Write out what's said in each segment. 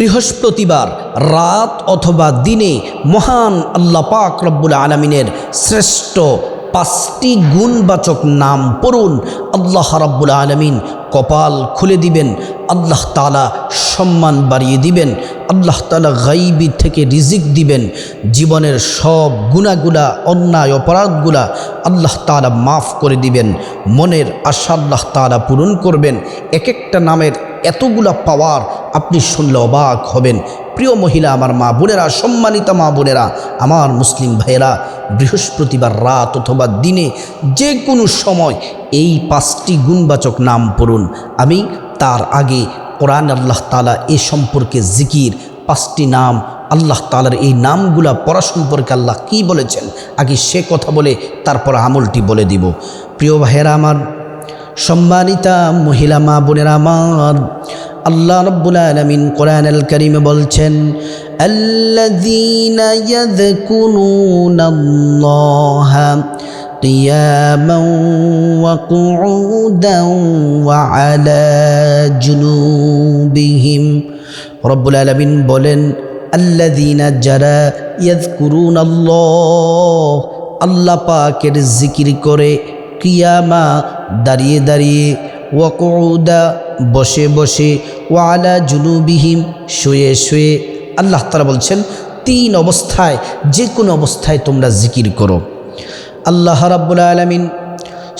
বৃহস্পতিবার রাত অথবা দিনে মহান আল্লাহ পাক রব্বুল আলামিনের শ্রেষ্ঠ 5টি গুণবাচক নাম পড়ুন। আল্লাহ রাব্বুল আলামিন কপাল খুলে দিবেন, আল্লাহ তাআলা সম্মান বাড়িয়ে দিবেন, আল্লাহ তাআলা গায়বী থেকে রিজিক দিবেন, জীবনের সব গুনাহগুলা অন্যায় অপরাধগুলা আল্লাহ তাআলা মাফ করে দিবেন, মনের আশা আল্লাহ তাআলা পূরণ করবেন। এক একটা নামের এতগুলা পাওয়ার আপনি শুনলে অবাক হবেন। প্রিয় মহিলা আমার মা বোনেরা, সম্মানিতা মা বোনেরা, আমার মুসলিম ভাইয়েরা, বৃহস্পতিবার রাত অথবা দিনে যে কোনো সময় এই 5টি গুণবাচক নাম পড়ুন। আমি তার আগে কোরআন আল্লাহ তাআলা এ সম্পর্কে জিকির 5টি নাম আল্লাহ তাআলার এই নামগুলা পড়া সম্পর্কে আল্লাহ কি বলেছেন আগে সে কথা বলে তারপর আমলটি বলে দিব। প্রিয় ভাইয়েরা আমার, সম্মানিতা মহিলা মা বোনেরা আমার, আল্লাহ রাব্বুল আলামিন কোরআনুল কারীমে বলছেন, আল্লাযীনা ইয়াযকুরুনাল্লাহা কিয়ামান ওয়া কুউদান ওয়া আলা জুনুবিহিম। রাব্বুল আলামিন বলেন, আল্লাযীনা যারা ইয়াযকুরুনাল্লাহ, আল্লাহ পাকের জিকির করে, কিয়ামা দাঁড়িয়ে দাঁড়িয়ে, ওয়া কুউদা বসে বসে, ওয়া আলা জুনুবিহিম শুয়ে শুয়ে। আল্লাহ তাআলা বলছেন 3 অবস্থায়, যে কোনো অবস্থায় তোমরা জিকির করো। আল্লাহ রাব্বুল আলামিন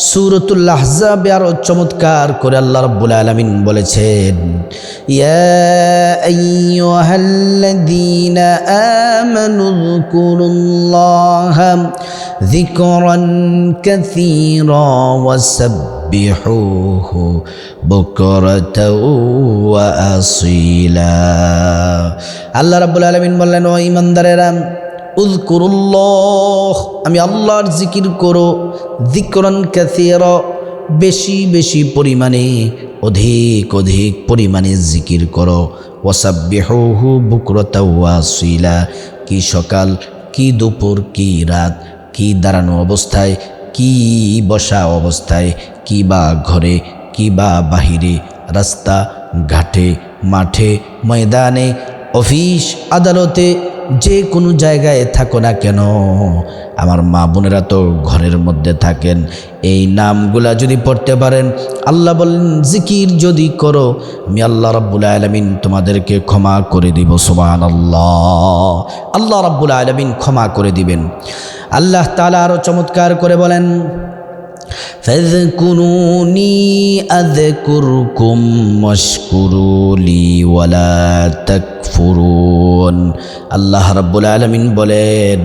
সূরাতুল আহজাবে আরো চমৎকার করে আল্লাহ রাব্বুল আলামিন বলেছেন, ইয়া আইয়ুহাল্লাযীনা আমানু যকুরুল্লাহা যিকরান কাসীরা ওয়াসাব্বিহুহু বুকরাতাও ওয়া আসীলা। আল্লাহ রাব্বুল আলামিন বললেন, ও ঈমানদারেরা, উযকুরুল্লাহ, আমি আল্লাহর জিকির করো, যিকরান কাসীরা, বেশি বেশি পরিমাণে, অধিক অধিক পরিমাণে জিকির করো, ওয়াসাব্বিহুহু বুকরাতাও ওয়া আসীলা, কি সকাল, কি দুপুর, কি রাত, কি দাঁড়ানো অবস্থায়, কি বসা অবস্থায়, কি বা ঘরে, কি বা বাহিরে, রাস্তা ঘাটে, মাঠে, ময়দানে, অফিস আদালতে, যে কোনো জায়গায় থাকো না কেন, আমার মা বোনেরা তো ঘরের মধ্যে থাকেন, এই নামগুলা যদি পড়তে পারেন, আল্লাহ বলেন জিকির যদি করো, আমি আল্লাহ রাব্বুল আলামিন তোমাদেরকে ক্ষমা করে দিব। সুবহানাল্লাহ, আল্লাহ রাব্বুল আলামিন ক্ষমা করে দিবেন। আল্লাহ তাআলা আরো চমৎকার করে বলেন, ফাযকুরুনি আযকুরকুম ওয়াশকুরুলি ওয়ালা তাকফুরুন। আল্লাহ রাব্বুল আলামিন বলেন,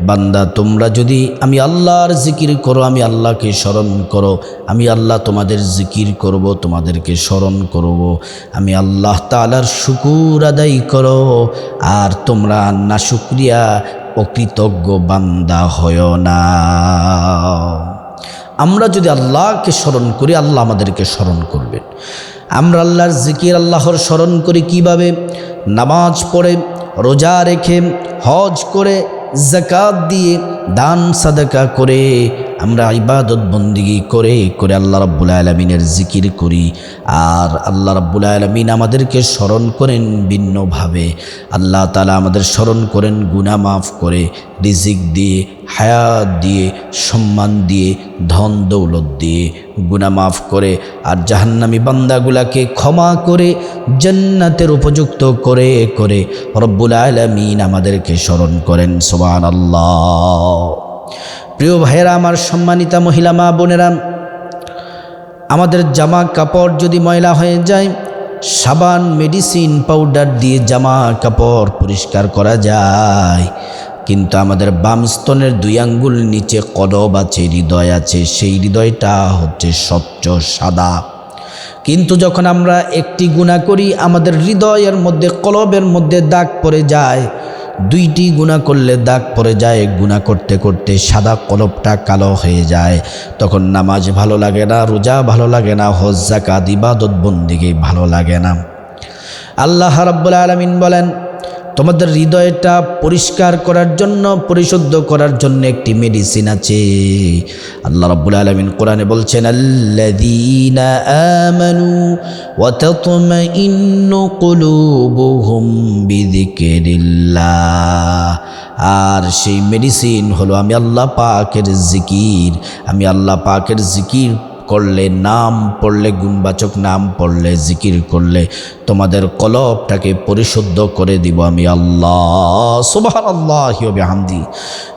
বান্দা তোমরা যদি আমি আল্লাহর জিকির করো, আমি আল্লাহকে স্মরণ করো, আমি আল্লাহ তোমাদের জিকির করব, তোমাদেরকে স্মরণ করব, আমি আল্লাহ তাআলার শুকর আদায় করো, আর তোমরা নাশুকরিয়া অকৃতজ্ঞ বান্দা হয় না। আমরা যদি আল্লাহকে স্মরণ করি, আল্লাহ আমাদেরকে স্মরণ করবেন। আমরা আল্লাহর জিকির, আল্লাহর স্মরণ করি কিভাবে? নামাজ পড়ে, রোজা রেখে, হজ করে, যাকাত দিয়ে, দান সাদাকা করে, আমরা ইবাদত বন্দিগি করে করে আল্লাহ রাব্বুল আলামিনের জিকির করি। আর আল্লাহ রাব্বুল আলামিন আমাদেরকে স্মরণ করেন ভিন্নভাবে। আল্লাহ তাআলা আমাদের স্মরণ করেন গুনাহ মাফ করে, রিজিক দিয়ে, হায়াত দিয়ে, সম্মান দিয়ে, ধন দৌলত দিয়ে গুনাহ মাফ করে, আর জাহান্নামী বান্দাগুলাকে ক্ষমা করে জান্নাতের উপযুক্ত করে করে রব্বুল আলামিন আমাদেরকে স্মরণ করেন। সুবহানাল্লাহ। প্রিয় ভাইয়েরা আমার, সম্মানিতা মহিলা মা বোনেরা, আমাদের জামা কাপড় যদি ময়লা হয়ে যায়, সাবান, মেডিসিন, পাউডার দিয়ে জামা কাপড় পরিষ্কার করা যায়, কিন্তু আমাদের বাম স্তনের 2 আঙ্গুল নিচে কলব আছে, হৃদয় আছে, সেই হৃদয়টা হচ্ছে স্বচ্ছ সাদা। কিন্তু যখন আমরা একটি গুনাহ করি, আমাদের হৃদয়ের মধ্যে, কলবের মধ্যে দাগ পড়ে যায়। 2টি গুনাহ করলে দাগ পড়ে যায়, গুনাহ করতে করতে সাদা কলবটা কালো হয়ে যায়। তখন নামাজ ভালো লাগে না, রোজা ভালো লাগে না, হজ যাকাত ইবাদত বন্দেগী ভালো লাগে না। আল্লাহ রাব্বুল আলামিন বলেন, তোমাদের হৃদয়টা পরিষ্কার করার জন্য, পরিশুদ্ধ করার জন্য একটি মেডিসিন আছে। আল্লাহ রাব্বুল আলামিন কোরআনে বলছেন, আল্লাযীনা আমানু ওয়া তাতমাইন্নু কুলুবুহুম বিযিকরিল্লাহ। আর সেই মেডিসিন হলো আমি আল্লাহ পাকের জিকির। আমি আল্লাহ পাকের জিকির করলে, নাম পড়লে, গুণবাচক নাম পড়লে, জিকির করলে তোমাদের কলবটাকে পরিশুদ্ধ করে দিব আমি আল্লাহ। সুবহানাল্লাহি ওয়া বিহামদি।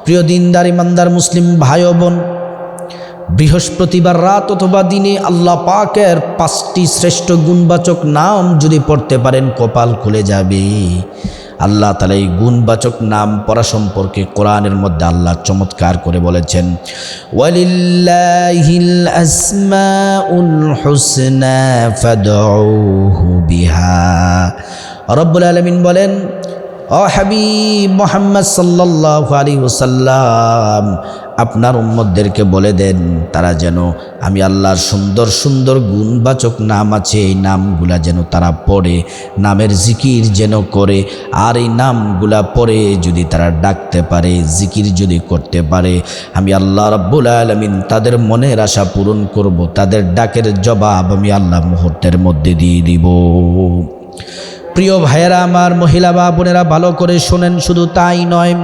প্রিয় দিনদার ইমানদার মুসলিম ভাই ও বোন, বৃহস্পতিবার রাত অথবা দিনে আল্লাহ পাকের 5টি শ্রেষ্ঠ গুণবাচক নাম যদি পড়তে পারেন কপাল খুলে যাবে। আল্লাহ তাআলা এই গুণবাচক নাম পড়া সম্পর্কে কোরআনের মধ্যে আল্লাহ চমৎকার করে বলেছেন, ওয়ালিল্লাহিল আসমাউল হুসনা ফাদউহু বিহা। রব্বুল আলামিন বলেন, ও হাবিব মুহাম্মদ সাল্লাল্লাহু আলাইহি ওয়াসাল্লাম, আপনার উম্মতদেরকে বলে দেন তারা যেন আমি আল্লাহর সুন্দর সুন্দর গুণবাচক নাম আছে, এই নামগুলা যেন তারা পড়ে, নামের জিকির যেন করে। আর এই নামগুলা পড়ে যদি তারা ডাকতে পারে, জিকির যদি করতে পারে, আমি আল্লাহ রাব্বুল আলামিন তাদের মনের আশা পূরণ করব। তাদের ডাকের জবাব আমি আল্লাহ মুহূর্তের মধ্যে দিয়ে দিব। প্রিয় ভাইয়েরা আমার, মহিলা বা বোনেরা, ভালো করে শোনেন। শুধু তাই নয়,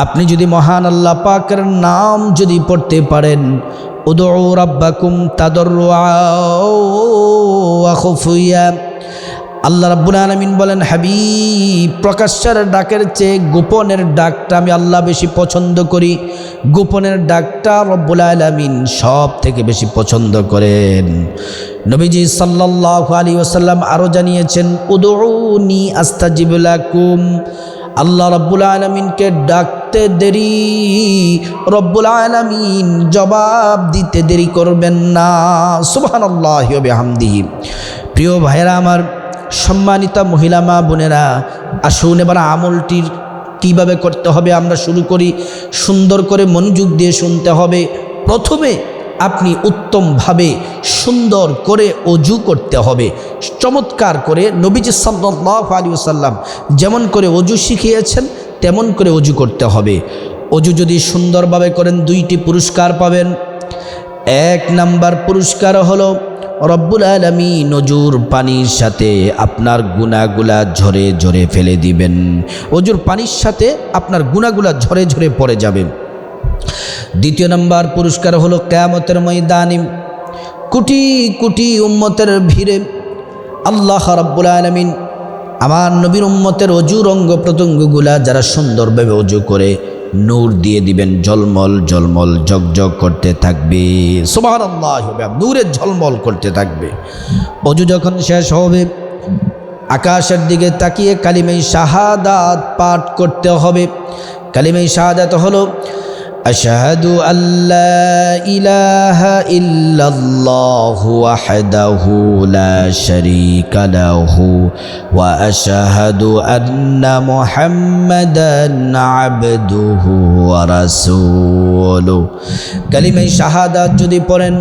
আপনি যদি মহান আল্লাহ পাকের নাম যদি পড়তে পারেন, উদউ রাব্বাকুম তাদাররুআও ওয়া খুফিয়া। আল্লাহ রাব্বুল আলামিন বলেন, হাবিব, প্রকাশ্যের ডাকের চেয়ে গোপনের ডাকটা আমি আল্লাহ বেশি পছন্দ করি। গোপনের ডাকটা রব্বুল আলামিন সব থেকে বেশি পছন্দ করেন। নবীজি সাল্লাল্লাহু আলাইহি ওয়াসাল্লাম আরও জানিয়েছেন, উদউনি আস্তাজিব লাকুম। আল্লাহ রব্বুল আলামিনকে ডাকতে দেরি, রব্বুল আলামিন জবাব দিতে দেরি করবেন না। সুবহানাল্লাহি ওয়া বিহামদিহি। প্রিয় ভাইয়েরা আমার, সম্মানিতা মহিলা মা বোনেরা, আসুন এবার আমলটির কিভাবে করতে হবে আমরা শুরু করি। সুন্দর করে মনোযোগ দিয়ে শুনতে হবে। প্রথমে আপনি উত্তমভাবে সুন্দর করে অজু করতে হবে। চমৎকার করে নবীজি সাল্লাল্লাহু আলাইহি ওয়াসাল্লাম যেমন করে অজু শিখিয়েছেন তেমন করে অজু করতে হবে। অজু যদি সুন্দরভাবে করেন 2টি পুরস্কার পাবেন। 1 নাম্বার পুরস্কার হলো রব্বুল আলামিন অজুর পানির সাথে আপনার গুনাহগুলা ঝরে ঝরে ফেলে দিবেন। অজুর পানির সাথে আপনার গুনাহগুলা ঝরে ঝরে পড়ে যাবে। 2 নাম্বার পুরস্কার হলো কিয়ামতের ময়দানে কোটি কোটি উম্মতের ভিড়ে আল্লাহ রাব্বুল আলামিন আমার নবীর উম্মতের অজুর অঙ্গ প্রত্যঙ্গগুলা যারা সুন্দরভাবে অজু করে নূর দিয়ে দিবেন, ঝলমল ঝলমল জগজগ করতে থাকবে। সুবহানাল্লাহ, নূরে ঝলমল করতে থাকবে। অজু যখন শেষ হবে আকাশের দিকে তাকিয়ে কালিমে শাহাদাত পাঠ করতে হবে। কালিমে শাহাদাত হলো আশহাদু আল্লা ইলাহা ইল্লাল্লাহু ওয়াহদাহু লা শারীকা লাহু ওয়া আশহাদু আন্না মুহাম্মাদান আবদুহু ওয়া রাসূলুহু। কালিমে শাহাদাত যদি পড়েন,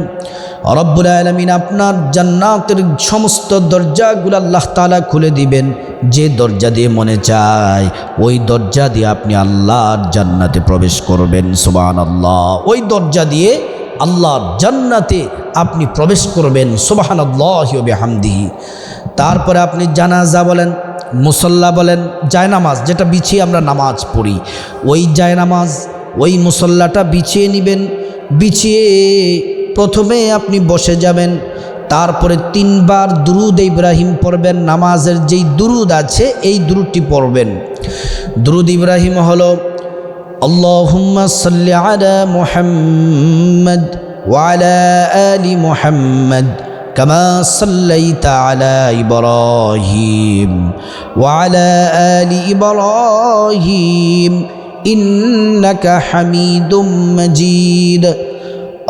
রব্বুল আলামিন আপনার জান্নাতের সমস্ত দরজাগুলো আল্লাহ তাআলা খুলে দিবেন। যে দরজা দিয়ে মনে চায় ওই দরজা দিয়ে আপনি আল্লাহর জান্নাতে প্রবেশ করবেন। সুবহানাল্লাহ, ওই দরজা দিয়ে আল্লাহর জান্নাতে আপনি প্রবেশ করবেন। সুবহানাল্লাহি ওয়া বিহামদিহি। তারপরে আপনি জানাজা বলেন, মুসল্লা বলেন, জায়নামাজ যেটা বিছিয়ে আমরা নামাজ পড়ি, ওই জায়নামাজ ওই মুসল্লাটা বিছিয়ে নেবেন। বিছিয়ে প্রথমে আপনি বসে যাবেন। তারপরে 3 বার দুরুদ ইব্রাহিম পড়বেন। নামাজের যেই দুরুদ আছে এই দুরুদটি পড়বেন। দুরুদ ইব্রাহিম হলো আল্লাহুম্মা সাল্লি আলা মুহাম্মাদ ওয়া আলা আলি মুহাম্মাদ কামা সাল্লাইতা আলা ইব্রাহিম ওয়া আলা আলি ইব্রাহিম ইন্নাকা হামিদুম মাজিদ।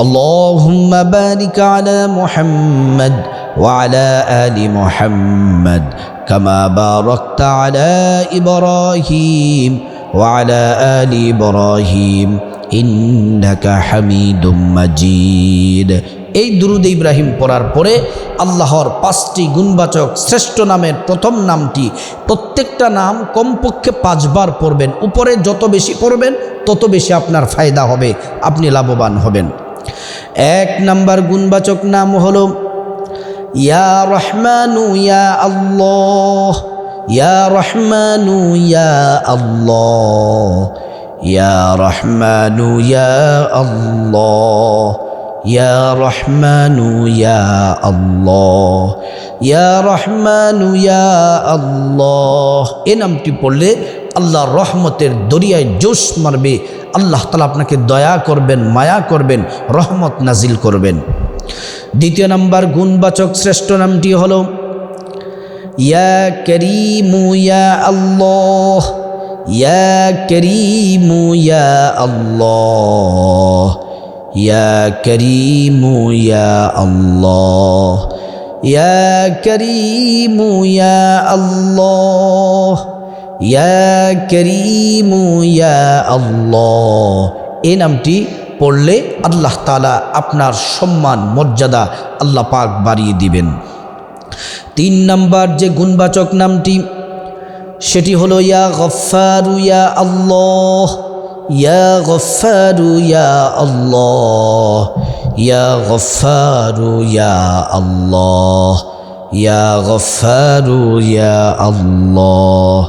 اللهم بارك على محمد وعلى آل محمد كما باركت على إبراهيم وعلى آل إبراهيم إنك حميد مجيد। এই দুরুদ ইব্রাহিম পড়ার পরে আল্লাহর 5টি গুণবাচক শ্রেষ্ঠ নামের প্রথম নামটি, প্রত্যেকটা নাম কমপক্ষে 5 বার পড়বেন। উপরে যত বেশি পড়বেন তত বেশি আপনার ফায়দা হবে, আপনি লাভবান হবেন। 1 নাম্বার গুণবাচক নাম হলো ইয়া রহমানু ইয়া আল্লাহ, ইয়া রহমানু ইয়া আল্লাহ, ইয়া রহমানু ইয়া আল্লাহ, ইয়া রহমানু ইয়া আল্লাহ, ইয়া রহমানু ইয়া আল্লাহ। এই নামটি পড়লে আল্লাহর রহমতের দরিয়ায় জোশ মারবে, আল্লাহ তাআলা আপনাকে দয়া করবেন, মায়া করবেন, রহমত নাজিল করবেন। 2 নাম্বার গুণবাচক শ্রেষ্ঠ নামটি হলো ইয়া করিমু ইয়া আল্লাহ, ইয়া করিমু ইয়া আল্লাহ, ইয়া করিমু ইয়া আল্লাহ, ইয়া করিমু ইয়া আল্লাহ, ইয়া করিমু ইয়া আল্লাহ। এই নামটি পড়লে আল্লাহ তাআলা আপনার সম্মান মর্যাদা আল্লাহ পাক বাড়িয়ে দিবেন। 3 নাম্বার যে গুণবাচক নামটি সেটি হলো ইয়া গফফারু ইয়া আল্লাহ, ইয়া গফফারু ইয়া আল্লাহ, ইয়া গফফারু ইয়া আল্লাহ, ইয়া গফফারু ইয়া আল্লাহ,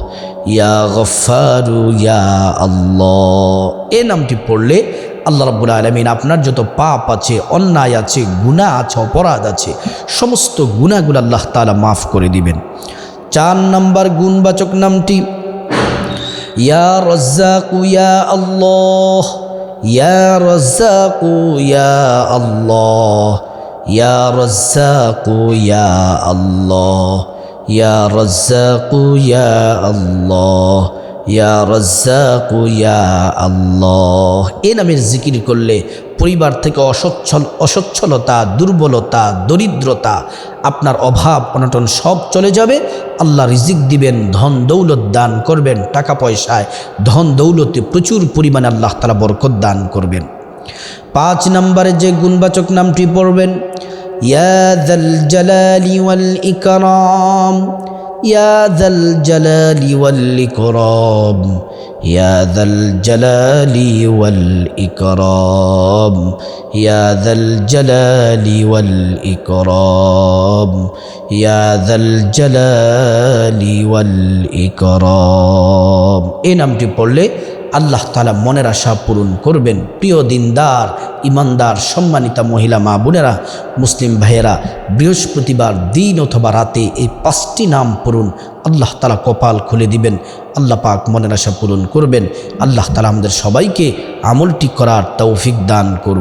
ইয়া গফফারু ইয়া আল্লাহ। এই নামটি পড়লে আল্লাহ রাব্বুল আলামিন আপনার যত পাপ আছে, অন্যায় আছে, গুনাহ আছে, অপরাধ আছে, সমস্ত গুনাহগুলো আল্লাহ তাআলা মাফ করে দিবেন। 4 নাম্বার গুণবাচক নামটি ইয়া রাজ্জাকু ইয়া আল্লাহ, ইয়া রাজ্জাকু ইয়া আল্লাহ, ইয়া রাজ্জাকু ইয়া আল্লাহ, ইয়া রাজ্জাকু ইয়া আল্লাহ, ইয়া রাজ্জাকু ইয়া আল্লাহ। এই নামের জিকির করলে পরিবার থেকে অসচ্ছলতা, দুর্বলতা, দরিদ্রতা, আপনার অভাব অনটন সব চলে যাবে। আল্লাহ রিজিক দিবেন, ধন দৌলত দান করবেন, টাকা পয়সায় ধন দৌলতে প্রচুর পরিমাণে আল্লাহ তাআলা বরকত দান করবেন। 5 নম্বরে যে গুণবাচক নামটি পড়বেন ইয়া যাল জালালি ওয়াল ইকরাম, ইয়া যাল জালালি ওয়াল ইকরাম, ইয়া যাল জালালি ওয়াল ইকরাম, ইয়া যাল জালালি ওয়াল ইকরাম, ইয়া যাল জালালি ওয়াল ইকরাম। এই নামটি পড়লে আল্লাহ তাআলা মনের আশা পূরণ করবেন। প্রিয় দিনদার, ইমানদার, সম্মানিতা মহিলা মা বোনেরা, মুসলিম ভাইয়েরা, বৃহস্পতিবার দিন অথবা রাতে এই 5টি নাম পড়ুন, আল্লাহ তাআলা কপাল খুলে দিবেন, আল্লাহ পাক মনের আশা পূরণ করবেন। আল্লাহ তাআলা আমাদের সবাইকে আমলটি করার তৌফিক দান করুন।